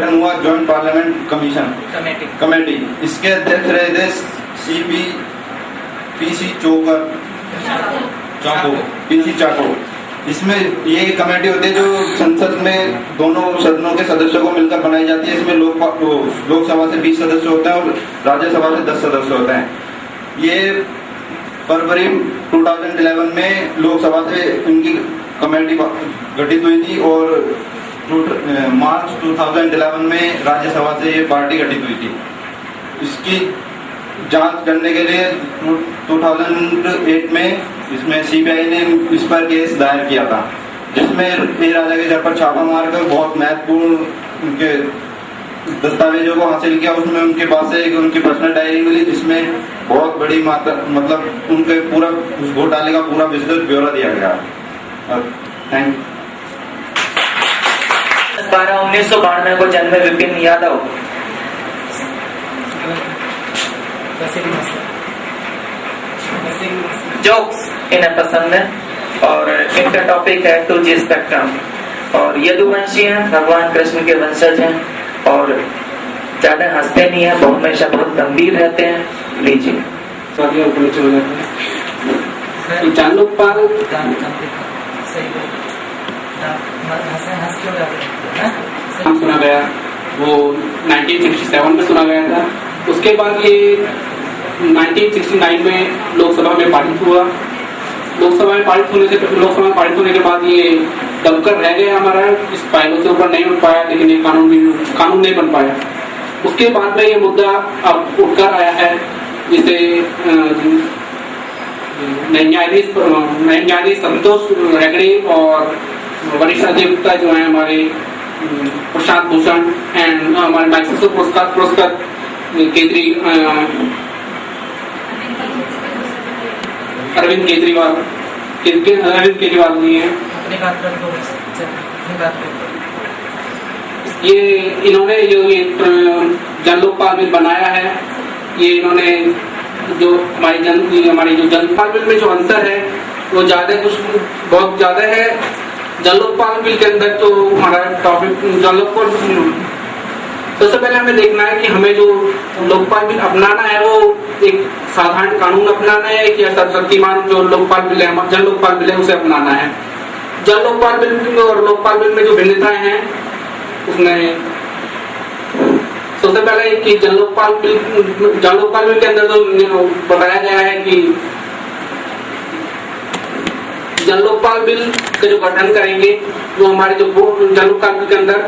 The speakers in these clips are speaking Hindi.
हुआ जॉइंट पार्लियामेंट कमीशन कमेटी। इसके अध्यक्ष रहे थे पीसी चाको। इसमें ये कमेटी होती है जो संसद में दोनों सदनों के सदस्यों को मिलकर बनाई जाती है। इसमें लोकसभा से 20 सदस्य होते हैं और राज्यसभा से 10 सदस्य होते हैं। ये फरवरी 2011 में लोकसभा से इनकी कमेटी गठित हुई थी और मार्च 2011 में राज्यसभा से ये पार्टी गठित हुई थी। इसकी जांच करने के लिए 2008 में इसमें सीबीआई ने इस पर केस दायर किया था, जिसमें ए राजा के घर पर छापा मारकर बहुत महत्वपूर्ण उनके दस्तावेजों को हासिल किया। उसमें उनके पास से एक उनकी पर्सनल डायरी मिली, जिसमें बहुत बड़ी मात्रा मतलब उनके पूरा उस घोटाले का पूरा विस्तृत ब्यौरा दिया गया। Thank you. 12/1992 को जन्मे विपिन यादव। जोक्स इन्हें पसंद है और इनका टॉपिक है 2G स्पेक्ट्रम। और यदुवंशी हैं, भगवान कृष्ण के वंशज हैं और ज्यादा हंसते नहीं है, बहुत हमेशा बहुत गंभीर रहते हैं। लीजिए। जानलोकपाल सुना गया, वो 1967 में सुना गया था। उसके बाद ये 1969 में लोकसभा में पारित हुआ। लोकसभा में पारित होने के बाद ये दबकर रह गया हमारा, इस फाइलों से ऊपर नहीं उठ पाया, लेकिन ये कानून नहीं बन पाया। उसके बाद में ये मुद्दा अब उठकर आया है, जिसे न्यायाधीश संतोष हेगड़े और वरिष्ठ अधिवक्ता जो है हमारे प्रशांत भूषण एंड हमारे माइक्रोसॉफ्ट पुरस्कार अरविंद केजरीवाल जी हैं। ये इन्होंने जो ये जनलोकपाल बिल बनाया है, ये इन्होंने जो हमारी जो जनलोकपाल बिल में जो अंतर है वो बहुत ज्यादा है। जनलोकपाल बिल के अंदर तो हमारा टॉपिक जनलोकपाल, सबसे पहले हमें देखना है कि हमें जो लोकपाल बिल अपनाना है वो एक साधारण कानून अपनाना है कि सर्वशक्तिमान जो लोकपाल बिल है, जनलोकपाल बिल है, उसे अपनाना है। जनलोकपाल बिल और लोकपाल बिल में जो भिन्नताएं हैं उसमें सबसे पहले कि जनलोकपाल बिल के अंदर तो बताया गया है कि जनलोकपाल बिल का जो गठन करेंगे वो हमारे जो जनलोकपाल बिल के अंदर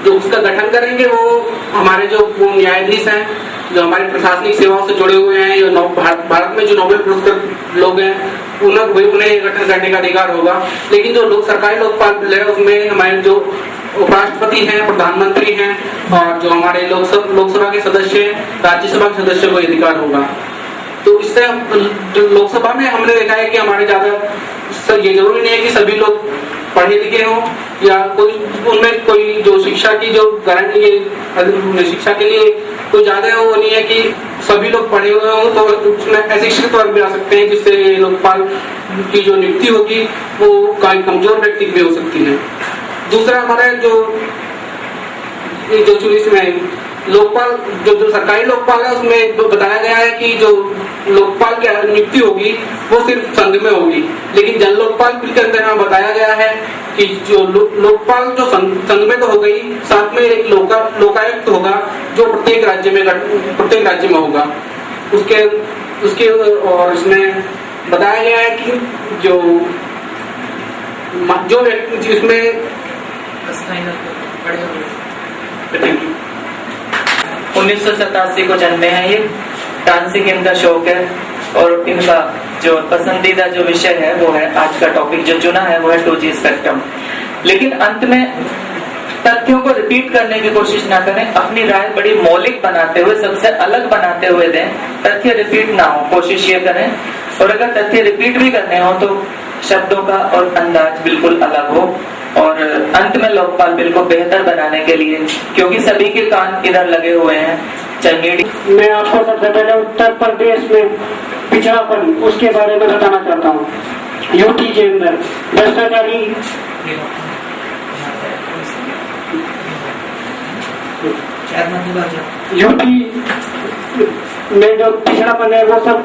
जो उसका गठन करेंगे वो हमारे जो न्यायाधीश हैं, जो हमारी प्रशासनिक सेवाओं से जुड़े हुए हैं, जो भारत में जो नोबेल पुरस्कृत लोग हैं उन्हें गठन करने का अधिकार होगा। लेकिन जो सरकारी लोकपाल बिल है उसमें हमारे जो उपराष्ट्रपति हैं, प्रधानमंत्री हैं और जो हमारे लोकसभा के सदस्य हैं, राज्यसभा के सदस्य को अधिकार होगा। तो इससे लोकसभा में हमने देखा है कि हमारे ज्यादा ये जरूरी नहीं है कि सभी लोग पढ़े लिखे हों या उनमें कोई जो शिक्षा की जो गारंटी है, शिक्षा के लिए कोई ज्यादा वो नहीं है कि सभी लोग पढ़े हुए हों, तो उसमें अशिक्षित वर्ग भी आ सकते हैं, जिससे लोकपाल की जो नियुक्ति होगी वो काफी कमजोर व्यक्ति भी हो सकती है। दूसरा हमारा जो इसमें लोकपाल जो सरकारी लोकपाल है उसमें बताया गया है कि जो लोकपाल की नियुक्ति होगी वो सिर्फ संघ में होगी। लेकिन जन लोकपाल बिल के अंदर हमें बताया गया है कि जो लोकपाल जो संघ में तो हो गई, साथ में एक लोकायुक्त होगा जो प्रत्येक राज्य में होगा। उसके और इसमें बताया गया है कि जो व्यक्ति जिसमें 1987 को जन्मे हैं ये। डांसिंग इनका शौक है और इनका जो पसंदीदा जो विषय है वो है, आज का टॉपिक जो चुना है वो है 2G स्पेक्ट्रम। लेकिन अंत में तथ्यों को रिपीट करने की कोशिश ना करें, अपनी राय बड़ी मौलिक बनाते हुए, सबसे अलग बनाते हुए दें। तथ्य रिपीट ना हो, कोशिश ये करें। और अगर तथ्य रिपीट भी करने हो तो शब्दों का और अंदाज बिल्कुल अलग हो। और अंत में लोकपाल बिल को बेहतर बनाने के लिए, क्योंकि सभी के कान इधर लगे हुए हैं, मैं आपको सबसे पहले उत्तर प्रदेश में पिछड़ापन उसके बारे में बताना चाहता हूँ। यूपी के अंदर भ्रष्टाचारी यूपी में जो पिछड़ापन है वो सब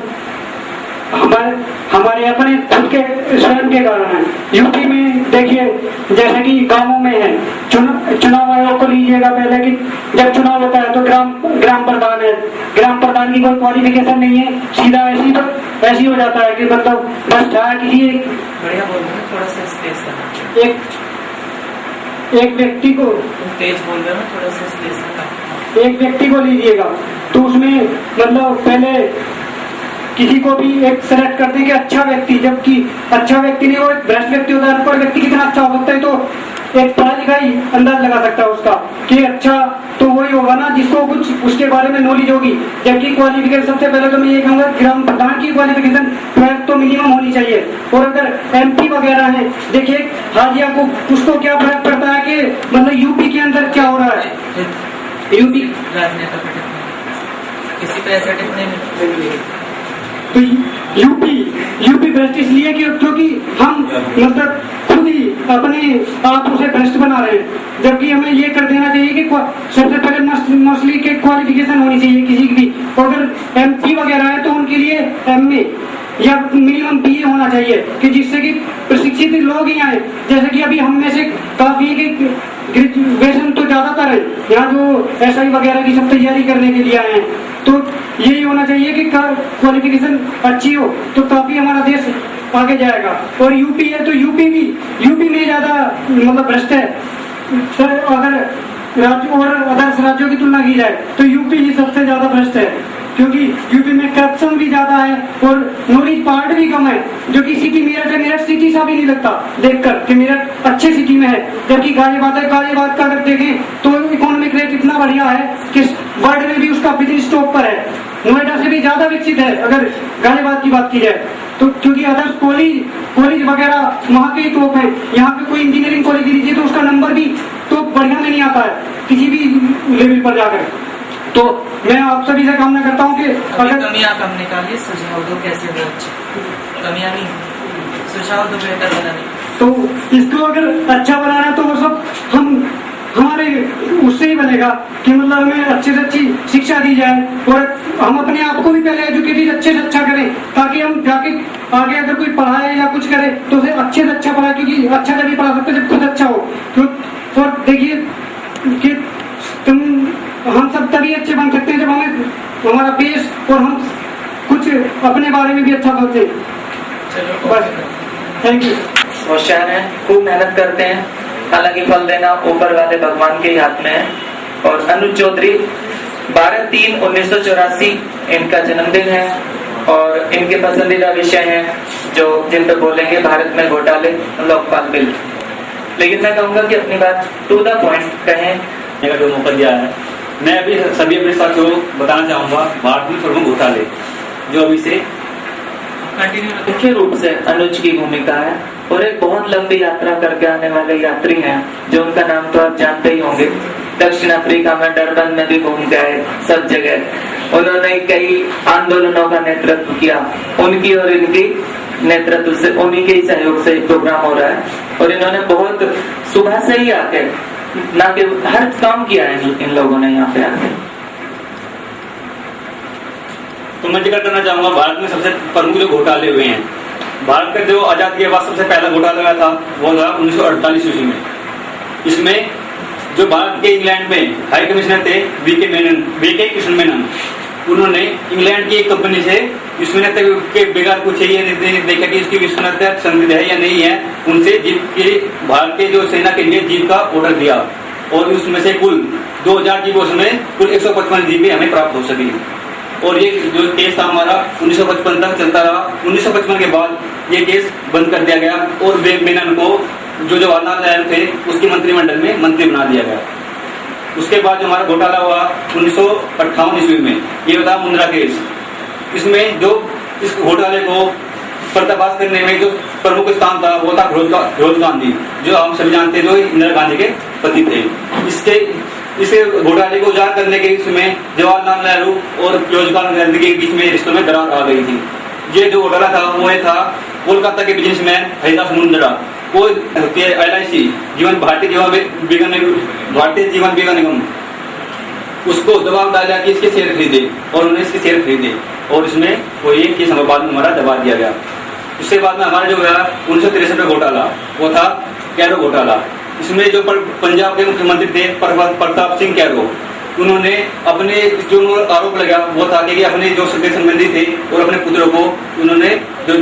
हमारे अपने खुद के स्वयं के कारण है। यूपी में देखिए जैसे कि गांवों में है, चुनाव आयोग को लीजिएगा पहले कि जब चुनाव होता है तो ग्राम प्रधान है, ग्राम प्रधान की कोई क्वालिफिकेशन नहीं है, सीधा ऐसी हो जाता है कि मतलब बस किसी बढ़िया बोल रहे हैं, थोड़ा सा स्पेस करना, एक व्यक्ति को तेज बोल रहे हो, थोड़ा सा स्पेस करना। एक व्यक्ति को लीजिएगा तो उसमें मतलब पहले किसी को भी एक सेलेक्ट करते हैं कि अच्छा व्यक्ति, जबकि अच्छा व्यक्ति नहीं, वो एक भ्रष्ट व्यक्ति होता है। अनपढ़ व्यक्ति कितना अच्छा हो सकता है, तो एक पढ़ा लिखा ही अंदाज लगा सकता है उसका कि अच्छा तो वही होगा ना जिसको कुछ उसके बारे में नॉलेज होगी। जबकि क्वालिफिकेशन सबसे पहले तो मैं ये कहूँगा ग्राम प्रधान की क्वालिफिकेशन 12 तो मिनिमम होनी चाहिए। और अगर MP वगैरह है, देखिए हाजिया को उसको क्या फर्क पड़ता है कि मतलब यूपी के अंदर क्या हो रहा है। यूपी राजनेता किसी पे ऐसा टिप्पणी नहीं, तो यूपी भ्रष्ट इसलिए क्योंकि हम मतलब खुद ही अपने आप उसे भ्रष्ट बना रहे हैं। जबकि हमें ये कर देना चाहिए कि सबसे पहले मोस्टली के क्वालिफिकेशन होनी चाहिए किसी की भी। अगर MP वगैरह है तो उनके लिए MA या मिनिमम BA होना चाहिए कि जिससे कि प्रशिक्षित लोग ही आए। जैसे कि अभी हम में से काफी ग्रेजुएशन तो ज्यादातर है यहाँ जो SI वगैरह की सब तैयारी करने के लिए आए हैं, तो यही होना चाहिए कि क्वालिफिकेशन अच्छी हो तो काफी हमारा देश आगे जाएगा। और यूपी है तो यूपी में ज्यादा मतलब भ्रष्ट है सर। अगर अदर्स राज्यों की तुलना की जाए तो यूपी ही सबसे ज्यादा भ्रष्ट है, क्योंकि यूपी में करप्शन भी ज्यादा है और नॉलेज पार्ट भी कम है। जो कि सिटी मेरठ है, मेरठ सिटी सा भी नहीं लगता देखकर कि मेरठ अच्छे सिटी में है। जबकि गाजियाबाद का अगर देखें तो इकोनॉमिक रेट इतना बढ़िया है कि वर्ल्ड में भी उसका बिजनेस टॉप पर है, नोएडा से भी ज्यादा विकसित है अगर गाजियाबाद की बात की जाए तो। क्योंकि अदर्स कॉलेज वगैरह वहाँ के ही टॉप है। यहाँ पे कोई इंजीनियरिंग कॉलेज लीजिए तो उसका नंबर भी तो बढ़िया में नहीं आता है किसी भी लेवल पर जाकर। तो मैं आप सभी से कामना करता हूँ कि अगर कमियां कम निकालिए, सुझाव दो कैसे हो अच्छी कमियां नहीं, सुझाव दो बेहतर बनाने। तो इसको अगर अच्छा बनाना है तो वो सब हमारे उससे ही बनेगा कि मतलब हमें अच्छे से अच्छी शिक्षा दी जाए और हम अपने आप को भी पहले एजुकेटेड अच्छे से अच्छा करें, ताकि हम जाके आगे अगर कोई पढ़ाए या कुछ करे तो उसे अच्छे से अच्छा पढ़ाए, क्योंकि अच्छा जब भी पढ़ा सकते जब खुद अच्छा हो। और देखिए कि हम सब तभी अच्छे बन सकते हैं जब हमें हमारा बेस और हम कुछ अपने बारे में भी अच्छा सोचें। बस, थैंक यू। होशियार हैं, खूब मेहनत करते हैं, हालांकि फल देना ऊपर वाले भगवान के ही हाथ में है। और अनुज चौधरी 12/3/1984 इनका जन्मदिन है और इनके पसंदीदा विषय हैं जो जिन पर बोलेंगे भारत में घोटाले, लोकपाल बिल। लेकिन मैं कहूँगा कि अपनी बात टू द पॉइंट कहें। मेरा जो मौका दिया है, मैं अभी सभी अपने साथियों को बताना चाहूंगा भारत में प्रमुख घोटाले जो अभी से मुख्य रूप से अनुज की भूमिका है। और एक बहुत लंबी यात्रा करके आने वाले यात्री हैं जो उनका नाम तो आप जानते ही होंगे। दक्षिण अफ्रीका में डरबन में भी घूम गए, सब जगह उन्होंने कई आंदोलनों का नेतृत्व किया। उनकी और इनकी नेतृत्व से, उन्हीं के ही सहयोग से प्रोग्राम हो रहा है। और इन्होंने बहुत सुबह से ही आके ना कि हर काम किया है इन लोगों ने यहाँ पे आके। तो मैं जिक्र करना चाहूंगा भारत में सबसे प्रमुख जो घोटाले हुए हैं। भारत का जो आजादी के बाद सबसे पहला घोटाला हुआ था वो था 1948 ईस्वी में। इसमें जो भारत के इंग्लैंड में हाई कमिश्नर थे वीके कृष्ण मेनन, उन्होंने इंग्लैंड की एक कंपनी से विश्वसनीयता के बेकार कुछ ये देखा कि इसकी विश्वसनीयता संदिग्ध है या नहीं है। उनसे जीप के भारत के जो सेना के लिए जीप का ऑर्डर दिया और उसमें से कुल 2000 जीपों में कुल 155 जीपें हमें प्राप्त हो सकी। और ये जो केस था हमारा 1955 तक चलता रहा। 1955 के बाद ये केस बंद कर दिया गया और मेनन को जो जवाहरलाल नेहरू थे उसके मंत्रिमंडल में मंत्री बना दिया गया। उसके बाद जो हमारा घोटाला हुआ 1958 ईस्वी में, ये था मुंद्रा केस। इसमें जो इस घोटाले को पर्दाफाश करने में जो प्रमुख स्थान था वो था फिरोज गांधी, जो हम सभी जानते हैं जो इंदिरा गांधी के पति थे। इस घोटाले को उजागर करने के इसमें जवाहरलाल नेहरू और फिरोज गांधी के बीच में रिश्तों में दरार आ गई थी। ये जो घोटाला था वो था कोलकाता के बिजनेसमैन हरिदास मुंद्रा को LIC भारतीय जीवन बीमा निगम उसको दबाव डाला कि इसके शेयर खरीदे और उन्होंने इसके शेयर खरीदे और इसमें वो ये केस हमारे बाद में हमारा दबा दिया गया। उसके बाद में हमारा जो गया 1963 में घोटाला, वो था कैरो घोटाला। इसमें जो पंजाब के मुख्यमंत्री थे प्रताप सिंह कैरो, उन्होंने अपने जो आरोप लगा वो था कि अपने जो सगे संबंधी थे और अपने पुत्रों को उन्होंने जो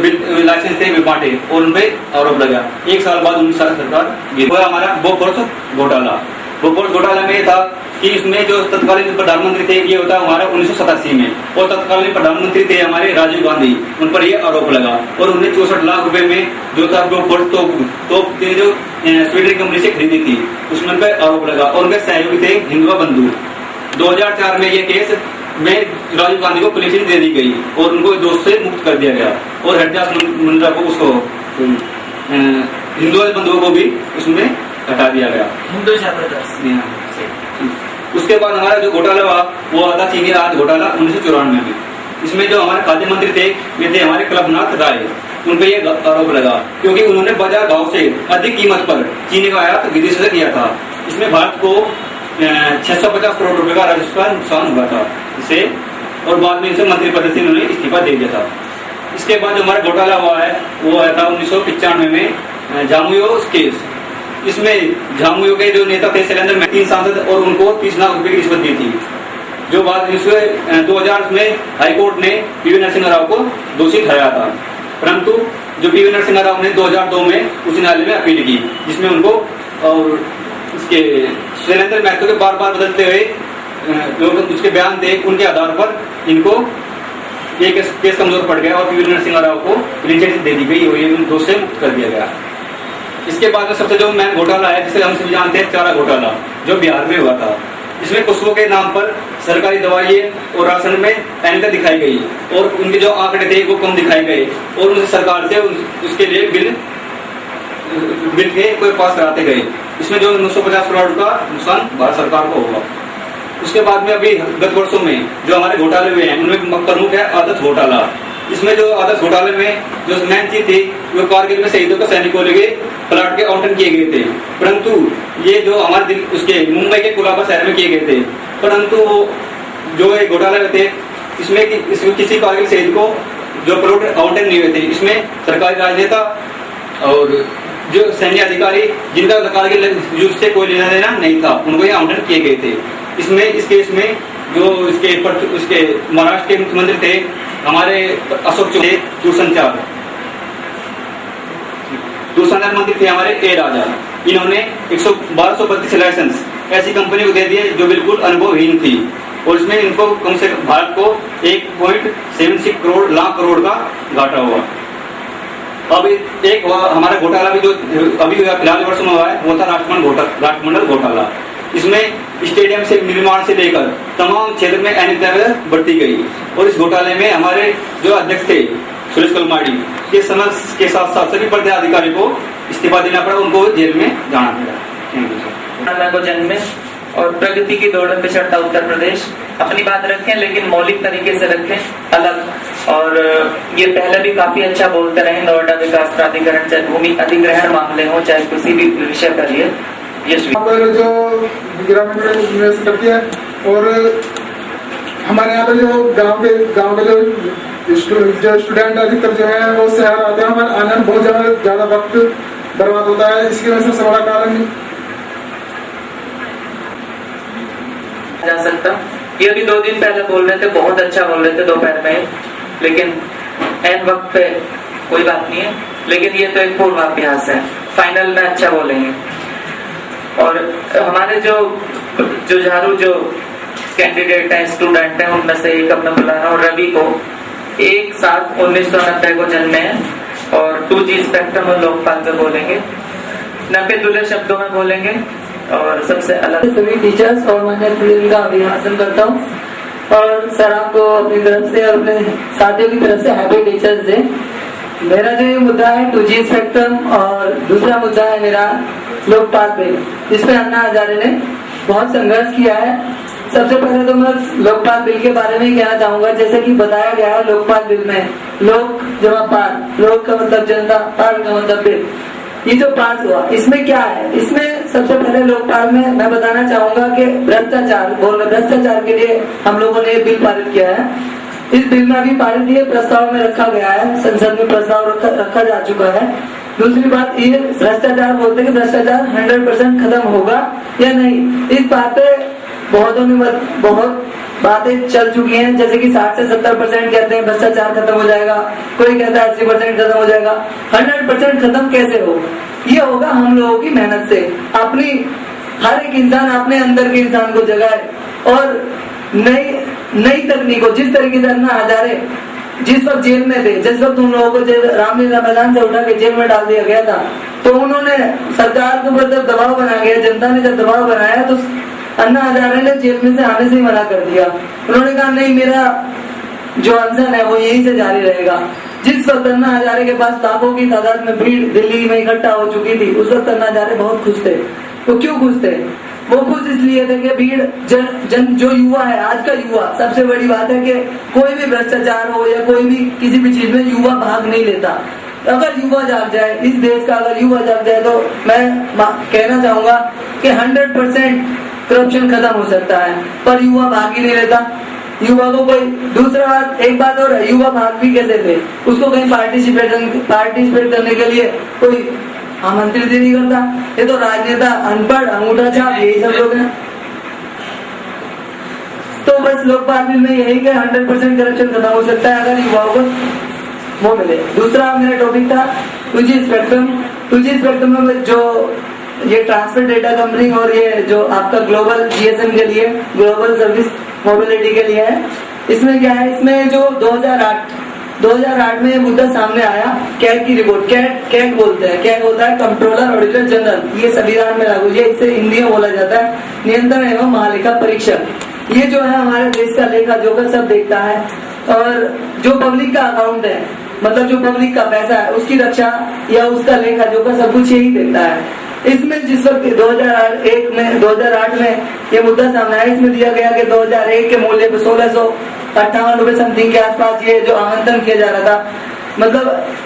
लाइसेंस थे वे बांटे और उन पे आरोप लगा। 1 साल बाद उनकी सरकार गिरी। हमारा बोफोर्स घोटाला, बोफोर्स घोटाला में था कि इसमें जो तत्कालीन प्रधानमंत्री थे ये होता हमारा 1987 में, और तत्कालीन प्रधानमंत्री थे हमारे राजीव गांधी, उन पर ये आरोप लगा और उन्हें 64 लाख रुपए में जो था बोफोर्स तोप जो स्वीडन कंपनी से खरीदी थी उसमें उन पर आरोप लगा और उनके सहयोगी थे हिंदुआ बंधु। 2004 में ये केस में राजीव गांधी को क्लीन चिट दे दी गई और उनको दोष से मुक्त कर दिया गया और हरदास मुंडा को उसको हिंदुआ बंधुओं को भी उसमें हटा दिया गया। हिंदू जबरदस्त। उसके बाद हमारा जो घोटाला हुआ वो आता चीनी राज घोटाला 1994 में। इसमें जो हमारे खाद्य मंत्री थे वे थे हमारे कल्पनाथ राय, उन पर यह आरोप लगा क्योंकि उन्होंने बाजार भाव से अधिक कीमत पर चीनी का आयात विदेश से किया था। इसमें भारत को 650 करोड़ रुपए का राजस्व का नुकसान हुआ था इसे, और बाद में इनसे मंत्री पद से उन्होंने इस्तीफा दे दिया था। इसके बाद जो हमारा घोटाला हुआ है वो आया था 1995 में झामुमो केस। इसमें झामुमो के जो नेता थे शैलेंद्र में 3 सांसद और उनको 30 लाख रुपए की रिश्वत दी थी, जो बाद 2000 में हाईकोर्ट ने पीवी नरसिम्हा राव को दोषी ठहराया था। परंतु जो पीवी नरसिम्हा राव ने 2002 में उच्च न्यायालय में अपील की जिसमें उनको और इसके शैलेंद्र महतो के बार बार बदलते हुए जो उसके बयान थे उनके आधार पर इनको एक केस कमजोर पड़ गया और पीवी नरसिम्हा राव को क्लीन चिट दे दी गई और ये दोष से मुक्त कर दिया गया। इसके बाद में सबसे जो मेन घोटाला है जिसे हम सभी जानते हैं चारा घोटाला, जो बिहार में हुआ था। इसमें कुशबू के नाम पर सरकारी दवाइयाँ और राशन में अनियमितता दिखाई गई और उनके जो आंकड़े थे वो कम दिखाए गए और उनसे सरकार से उसके लिए बिल के कोई पास कराते गए। इसमें जो 950 करोड़ का नुकसान भारत सरकार को होगा। उसके बाद में अभी गत वर्षों में जो हमारे घोटाले हुए हैं उनमें प्रमुख है आदर्श घोटाला। इसमें जो आदर्श घोटाले में जो मेन चीज थी वो कारगिल में शहीदों को सैनिकों के प्लाट के आवंटन किए गए थे, परंतु ये जो हमारे उसके मुंबई के कुलाबा शहर में किए गए थे, परंतु जो ये घोटाले थे इसमें किसी कारगिल शहीद को जो प्लॉट आवंटन नहीं हुए थे। इसमें सरकारी राजनेता और जो सैन्य अधिकारी जिनका कारगिल युद्ध से कोई लेना देना नहीं था उनको ये आवंटन किए गए थे। इसमें इस केस में जो उसके महाराष्ट्र के मुख्यमंत्री थे हमारे अशोक चौधरी, दूरसंचार मंत्री थे हमारे ए राजा, इन्होंने 1232 लाइसेंस ऐसी कंपनी को दे दिए जो बिल्कुल अनुभवहीन थी और इसमें इनको कम से कम भारत को 1.76 लाख करोड़ का घाटा हुआ। अब एक हमारा घोटाला भी जो अभी फिलहाल वर्ष में हुआ है वो था राष्ट्रमंडल घोटाला। इसमें स्टेडियम से निर्माण से लेकर तमाम क्षेत्र में अनियमितता बढ़ती गई और इस घोटाले में हमारे जो अध्यक्ष थे सुरेश कलमाड़ी के समय के साथ साथ सभी बड़े अधिकारी को इस्तीफा देना पड़ा, उनको जेल में जाना पड़ा। को जन्मे और प्रगति की दौड़ में पिछड़ता उत्तर प्रदेश, अपनी बात रखें लेकिन मौलिक तरीके से रखें अलग। और ये पहले भी काफी अच्छा बोलते रहे, नोएडा विकास प्राधिकरण चाहे भूमि अधिग्रहण मामले हो चाहे किसी भी विषय का लिए पर जो ग्रामीण में निवेश करती है और हमारे यहाँ पे जो गांव के जो स्टूडेंट अधिकतर जो है वो शहर आते हैं, हमारे आने में बहुत ज्यादा वक्त बर्बाद होता है। इसकी वजह से सबसे बड़ा कारण जा सकता। ये भी 2 दिन पहले बोल रहे थे, बहुत अच्छा बोल रहे थे दोपहर में, लेकिन एन वक्त पे कोई बात नहीं है। लेकिन ये तो एक पूर्वाभ्यास है, फाइनल में अच्छा बोलेंगे। और हमारे जो झारू जो कैंडिडेट हैं, स्टूडेंट हैं, उनमें से एक अपना बुला रहा हूँ रवि को। 1/7/1990 को जन्मे हैं और 2G स्पेक्ट्रम में लोकपाल पे बोलेंगे, 90 दूल्हे शब्दों में बोलेंगे और सबसे अलग सभी टीचर्स और मान्य का अभिभाषण करता हूँ। और सर आपको अपनी तरफ से और अपने साथियों की तरफ से हैप्पी टीचर्स डे। मेरा जो ये मुद्दा है 2G स्पेक्ट्रम और दूसरा मुद्दा है मेरा लोकपाल बिल, जिसपे अन्ना हजारे ने बहुत संघर्ष किया है। सबसे पहले तो मैं लोकपाल बिल के बारे में ही कहना चाहूंगा, जैसे कि बताया गया है लोकपाल बिल में लोक जमा पाल, लोक का मतलब जनता, पाल का मतलब बिल। ये जो पास हुआ इसमें क्या है, इसमें सबसे पहले लोकपाल में मैं बताना चाहूंगा कि भ्रष्टाचार के लिए हम लोगों ने ये बिल पारित किया है। इस बिल में अभी पारित ये प्रस्ताव में रखा गया है, संसद में प्रस्ताव रखा जा चुका है। दूसरी बात ये भ्रष्टाचार बोलते हैं कि भ्रष्टाचार 100% खत्म होगा या नहीं, इस बात पे बहुत बातें चल चुकी हैं। जैसे कि 60 से 70% कहते हैं भ्रष्टाचार खत्म हो जाएगा, कोई कहता है 80% खत्म हो जाएगा। 100% खत्म कैसे हो? ये होगा हम लोगों की मेहनत से। अपनी हर एक इंसान अपने अंदर के इंसान को जगाए और नई तकनीकों, जिस तरीके से अन्ना हजारे जिस वक्त जेल में थे, जिस वक्त उन लोगों को रामलीला मैदान से उठा के जेल में डाल दिया गया था, तो उन्होंने सरकार के ऊपर जब दबाव बनाया गया, जनता ने जब दबाव बनाया, तो अन्ना हजारे ने जेल में से आने से ही मना कर दिया। उन्होंने कहा नहीं, मेरा जो अनशन है वो यहीं से जारी रहेगा। जिस वक्त अन्ना हजारे के पास लाखों की तादाद में भीड़ दिल्ली में इकट्ठा हो चुकी थी, उस वक्त अन्ना हजारे बहुत खुश थे। वो क्यों खुश थे? वो खुश इसलिए थे कि भीड़ जो युवा है, आज का युवा, सबसे बड़ी बात है कि कोई भी भ्रष्टाचार हो या कोई भी किसी भी चीज में युवा भाग नहीं लेता। अगर युवा जाग जाए, इस देश का अगर युवा जाग जाए, तो मैं कहना चाहूंगा कि 100% करप्शन खत्म हो सकता है, पर युवा भाग ही नहीं लेता। युवा को कोई दूसरा बात, एक बात और है, युवा भाग भी कैसे थे? उसको कहीं पार्टिसिपेट करने के लिए कोई आमंत्रित ही नहीं करता। ये तो राजनेता, अनपढ़, अंगूठा छाप, यही सब लोग हैं। तो बस लोकपाल बिल में यही कि 100% करप्शन खत्म हो सकता है अगर युवाओं को वो मिले। दूसरा मेरा टॉपिक था 2G स्पेक्ट्रम। 2G स्पेक्ट्रम में जो ये ट्रांसफर डेटा कंपनी और ये जो आपका ग्लोबल GSM के लिए, ग्लोबल सर्विस मोबिलिटी के लिए है, इसमें क्या है, इसमें जो 2008 में ये मुद्दा सामने आया, कैग की रिपोर्ट, कैग बोलते हैं, कैग होता है कंट्रोलर ऑडिटर जनरल, ये संविधान में लागू है, इसे हिंदी में बोला जाता है नियंत्रण एवं महालेखा परीक्षक। ये जो है हमारे देश का लेखा जोखा सब देखता है, और जो पब्लिक का अकाउंट है, मतलब जो पब्लिक का पैसा है, उसकी रक्षा या उसका लेखा जोखा सब कुछ यही देखता है। इसमें जिस वक्त 2008 में ये मुद्दा सामने आया, इसमें दिया गया कि 2001 के मूल्य पे 1658 रुपए समथिंग के आसपास ये जो आवंटन किया जा रहा था, मतलब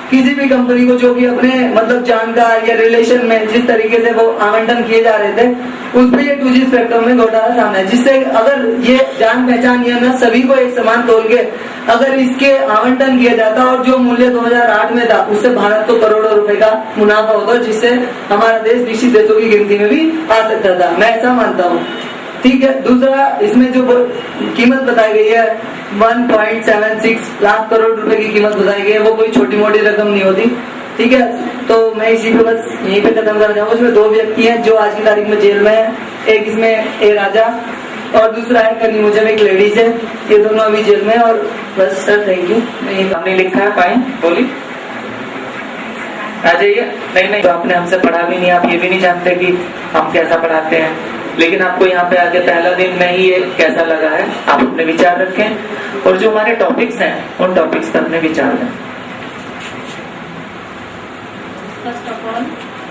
किसी भी कंपनी को जो कि अपने मतलब जानकार या रिलेशन में जिस तरीके से वो आवंटन किए जा रहे थे, उस पर ये 2G स्पेक्ट्रम में घोटाला सामने है, जिससे अगर ये जान पहचान या न सभी को एक समान तोल के अगर इसके आवंटन किया जाता और जो मूल्य 2008 में था, उससे भारत को करोड़ों रुपए का मुनाफा होता, जिससे हमारा देश विकसित देशों की गिनती में भी आ सकता था। मैं ऐसा मानता हूँ। ठीक है। दूसरा, इसमें जो कीमत बताई गई है 1.76 लाख करोड़ रुपए की कीमत बताई गई है, वो कोई छोटी मोटी रकम नहीं होती। ठीक है, तो मैं इसी पे बस यहीं पे खत्म करना चाहूंगा। इसमें 2 व्यक्ति हैं जो आज की तारीख में जेल में है, एक इसमें ए राजा और दूसरा है कनी मुझे एक लेडीज है, ये दोनों अभी जेल में। और बस सर, थैंक यू। हमने लिखा है, पाए बोली आ जाइए। नहीं तो आपने हमसे पढ़ा भी नहीं, आप ये भी नहीं जानते कि हम कैसा पढ़ाते हैं, लेकिन आपको यहाँ पे आके पहला दिन में ही ये कैसा लगा है, आप अपने विचार रखें और जो हमारे टॉपिक्स हैं उन टॉपिक्स पर अपने विचार दें। First of all,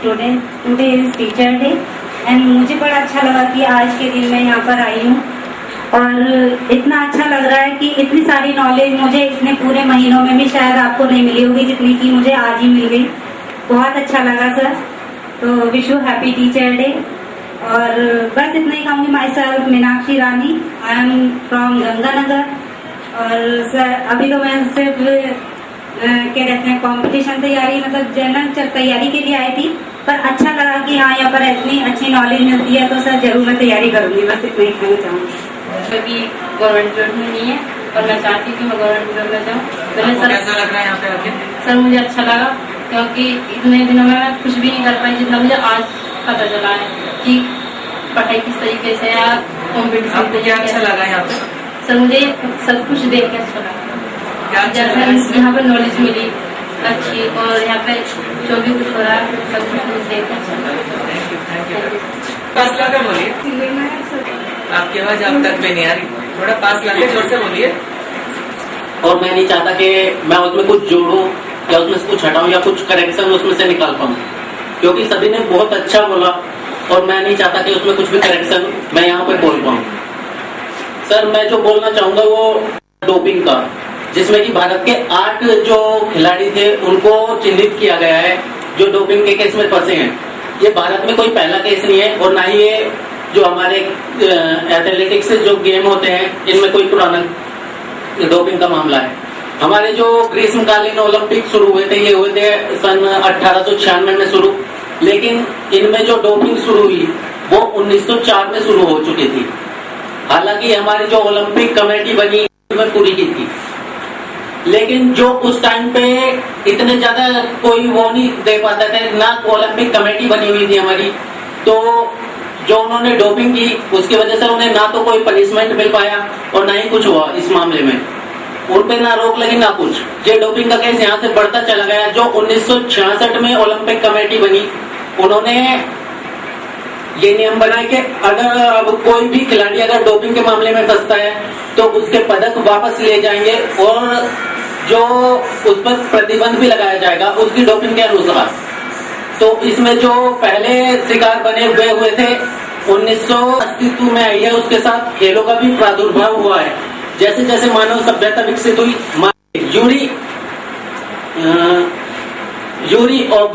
today is teacher day and मुझे बड़ा अच्छा लगा कि आज के दिन मैं यहाँ पर आई हूँ, और इतना अच्छा लग रहा है कि इतनी सारी नॉलेज मुझे इतने पूरे महीनों में भी शायद आपको नहीं मिली होगी जितनी की मुझे आज ही मिल गई। बहुत अच्छा लगा सर, तो wish you happy teacher day. और बस इतना ही कहूँगी। My self Meenakshi Rani, I am from Ganganagar. और सर अभी तो मैं सिर्फ क्या कहते हैं कंपटीशन तैयारी, मतलब जनरल तैयारी के लिए आई थी, पर अच्छा लगा कि हाँ यहाँ पर इतनी अच्छी नॉलेज मिलती है, तो सर जरूर मैं तैयारी करूंगी। बस इतना ही कहना चाहूँगी। क्योंकि गवर्नमेंट जॉब में नहीं है और मैं चाहती हूँ कि मैं गवर्नमेंट जॉब में जाऊँ। पहले सर कैसा लग रहा है यहाँ पे आके? सर मुझे अच्छा लगा, क्योंकि इतने दिनों में मैं कुछ भी नहीं कर पाई, जितना मुझे आज पता चला है कि पढ़ाई किस तरीके से है, कॉम्पिटिशन। आपको क्या अच्छा लगा यहाँ पे? सर मुझे सब कुछ देख के अच्छा लगा, जैसे यहाँ पर नॉलेज मिली अच्छी, और यहाँ पे जो भी कुछ हो रहा है सब कुछ देख के अच्छा लगा। पास लाके बोलिए, आपकी आवाज आप तक में नहीं आ रही, थोड़ा पास लाके जोर से बोलिए। और मैं नहीं चाहता कि मैं उसमें कुछ जोड़ूं या उसमें से कुछ हटाऊं या कुछ करेक्शन उसमें से निकाल पाऊं, क्योंकि सभी ने बहुत अच्छा बोला और मैं नहीं चाहता कि उसमें कुछ भी करेक्शन मैं यहाँ पे बोल पाऊं। सर मैं जो बोलना चाहूंगा वो डोपिंग का, जिसमें कि भारत के 8 जो खिलाड़ी थे उनको चिन्हित किया गया है जो डोपिंग के केस में फंसे हैं। ये भारत में कोई पहला केस नहीं है और ना ही ये जो हमारे एथलेटिक्स से जो गेम होते हैं इनमें कोई पुराना डोपिंग का मामला है। हमारे जो ग्रीष्मकालीन ओलंपिक शुरू हुए थे ये हुए थे सन 1896 में शुरू, लेकिन इनमें जो डोपिंग शुरू हुई वो 1904 में शुरू हो चुकी थी। हालांकि हमारी जो ओलंपिक कमेटी बनी में पूरी की थी, लेकिन जो उस टाइम पे इतने ज्यादा कोई वो नहीं दे पाता था, ना ओलंपिक कमेटी बनी हुई थी हमारी, तो जो उन्होंने डोपिंग की उसकी वजह से उन्हें ना तो कोई पनिशमेंट मिल पाया और ना ही कुछ हुआ इस मामले में, उन पे ना रोक लगी ना कुछ। ये डोपिंग का केस यहाँ से बढ़ता चला गया। जो 1966 में ओलंपिक कमेटी बनी उन्होंने ये नियम बनाए कि अगर अब कोई भी खिलाड़ी अगर डोपिंग के मामले में फंसता है तो उसके पदक वापस लिए जाएंगे और जो उस पर प्रतिबंध भी लगाया जाएगा उसकी डोपिंग के अनुसार। तो इसमें जो पहले शिकार बने हुए थे 1900 अस्तित्व में आई है, उसके साथ खेलों का भी प्रादुर्भाव हुआ है। जैसे जैसे मानव सभ्यता विकसित हुई, यूरी और